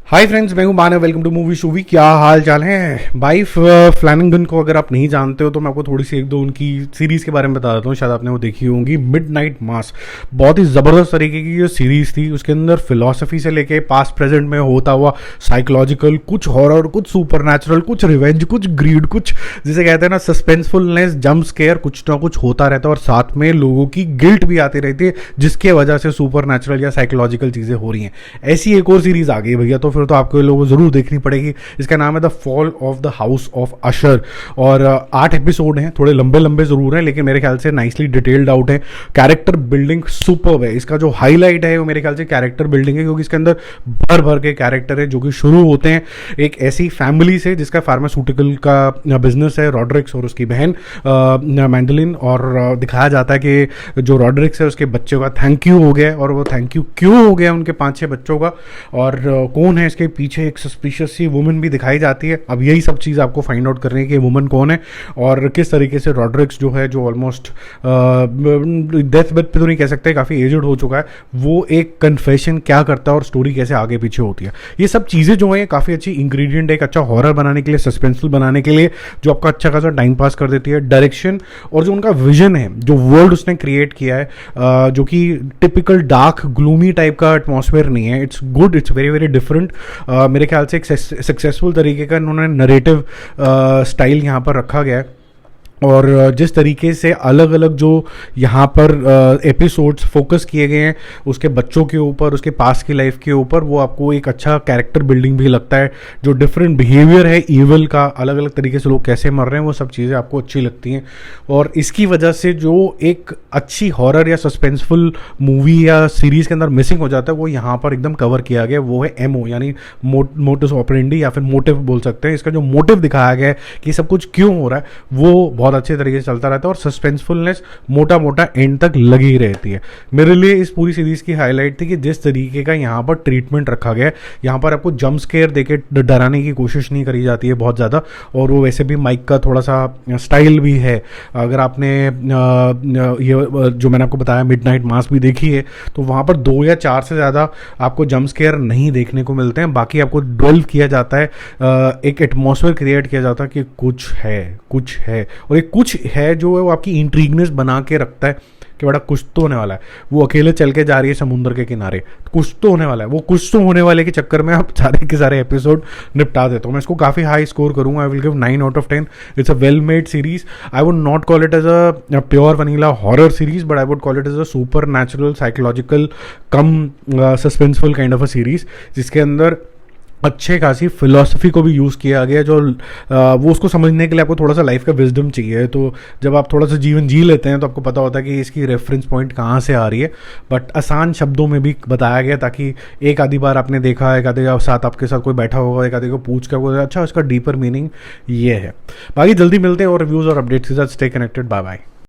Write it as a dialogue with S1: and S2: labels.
S1: हाय friends, मैं हूं Manav. Welcome to movie shoovie. क्या हाल चाल है भाई? फ्लैनिगन को अगर आप नहीं जानते हो तो मैं आपको थोड़ी सी एक दो उनकी सीरीज़ के बारे में बता देता हूँ। शायद आपने वो देखी होंगी, मिडनाइट मास। बहुत ही ज़बरदस्त तरीके की जो सीरीज़ थी, उसके अंदर फिलॉसफी से लेके पास्ट प्रेजेंट में होता हुआ साइकोलॉजिकल, कुछ हॉरर, कुछ सुपर नेचुरल, कुछ रिवेंज, कुछ ग्रीड, कुछ जिसे कहते हैं ना सस्पेंसफुलनेस, जंप स्केयर, कुछ ना कुछ होता रहता है। और साथ में लोगों की गिल्ट भी आती रहती है जिसके वजह से सुपर नेचुरल या साइकोलॉजिकल चीज़ें हो रही हैं। ऐसी एक और सीरीज़ आ गई भैया, तो फिर तो आपको लोगों को जरूर देखनी पड़ेगी। इसका नाम है the fall of the house of Usher. और 8 एपिसोड हैं, थोड़े लंबे लंबे जरूर हैं लेकिन मेरे ख्याल से नाइसली डिटेल्ड आउट है। कैरेक्टर बिल्डिंग सुपर्ब है। इसका जो हाईलाइट है वो मेरे ख्याल से कैरेक्टर बिल्डिंग है, क्योंकि इसके अंदर भर भर के कैरेक्टर है जो कि शुरू होते हैं एक ऐसी फैमिली से जिसका फार्मास्यूटिकल का बिजनेस है, रॉड्रिक्स और उसकी बहन मैंडलिन। और दिखाया जाता है कि जो रॉड्रिक्स है उसके बच्चों का थैंक यू हो गया, और वो थैंक यू क्यों हो गया उनके 5-6 बच्चों का, और कौन है इसके पीछे। एक सस्पिशियस सी वुमन भी दिखाई जाती है। अब यही सब चीज़ आपको फाइंड आउट करनी है कि वुमन कौन है और किस तरीके से रॉड्रिक्स जो है, जो ऑलमोस्ट डेथ बेड पे तो नहीं कह सकते, काफ़ी एजड हो चुका है, वो एक कन्फेशन क्या करता है और स्टोरी कैसे आगे पीछे होती है। ये सब चीज़ें जो है काफ़ी अच्छी इंग्रेडिएंट है एक अच्छा हॉरर बनाने के लिए, सस्पेंसफुल बनाने के लिए, जो आपका अच्छा खासा टाइम पास कर देती है। डायरेक्शन और जो उनका विजन है, जो वर्ल्ड उसने क्रिएट किया है, जो कि टिपिकल डार्क ग्लूमी टाइप का एटमॉस्फेयर नहीं है। It's good, it's very very different. मेरे ख्याल से एक सक्सेसफुल तरीके का इन्होंने नरेटिव स्टाइल यहाँ पर रखा गया है। और जिस तरीके से अलग अलग जो यहाँ पर एपिसोड्स फोकस किए गए हैं उसके बच्चों के ऊपर, उसके पास की लाइफ के ऊपर, वो आपको एक अच्छा कैरेक्टर बिल्डिंग भी लगता है। जो डिफरेंट बिहेवियर है ईवल का, अलग अलग तरीके से लोग कैसे मर रहे हैं, वो सब चीज़ें आपको अच्छी लगती हैं। और इसकी वजह से जो एक अच्छी हॉरर या सस्पेंसफुल मूवी या सीरीज़ के अंदर मिसिंग हो जाता है, वो यहाँ पर एकदम कवर किया गया। वो है MO, यानी मोटस ऑपरेंडी, या फिर मोटिव बोल सकते हैं। इसका जो मोटिव दिखाया गया है कि सब कुछ क्यों हो रहा है, वो बहुत अच्छे तरीके से चलता रहता है। और सस्पेंसफुलनेस मोटा मोटा एंड तक लगी रहती है। मेरे लिए इस पूरी सीरीज की हाईलाइट थी कि जिस तरीके का यहाँ पर ट्रीटमेंट रखा गया है, यहाँ पर आपको जंप स्केयर देके डराने की कोशिश नहीं करी जाती है बहुत ज़्यादा। और वो वैसे भी माइक का थोड़ा सा स्टाइल भी है। अगर आपने ये जो मैंने आपको बताया मिडनाइट मास भी देखी है, तो वहाँ पर 2 या 4 से ज़्यादा आपको जंप स्केयर नहीं देखने को मिलते हैं। बाकी आपको डेल्व किया जाता है, एक एटमॉस्फेयर क्रिएट किया जाता है कि कुछ है और एक कुछ है जो है वो आपकी इंट्रीगनेस बना के रखता है कि बड़ा कुछ तो होने वाला है। वो अकेले चल के जा रही है समुद्र के किनारे, कुछ तो होने वाला है। वो कुछ तो होने वाले के चक्कर में आप सारे के सारे एपिसोड निपटा देता हूँ। मैं इसको काफ़ी हाई स्कोर करूँगा। I will give 9 out of 10। It's a well made series. I would not call it as a pure vanilla horror series, but I would call it as a supernatural psychological cum suspenseful kind of a series, जिसके अंदर अच्छे खासी philosophy को भी use किया गया। जो वो उसको समझने के लिए आपको थोड़ा सा लाइफ का विजडम चाहिए। तो जब आप थोड़ा सा जीवन जी लेते हैं तो आपको पता होता है कि इसकी रेफरेंस पॉइंट कहाँ से आ रही है। बट आसान शब्दों में भी बताया गया, ताकि एक आधी बार आपने देखा, एक आधे साथ आपके साथ कोई बैठा होगा, एक आधे को पूछ कर अच्छा इसका डीपर मीनिंग ये है। बाकी जल्दी मिलते हैं और रिव्यूज़ और अपडेट्स के साथ। Stay connected. Bye bye.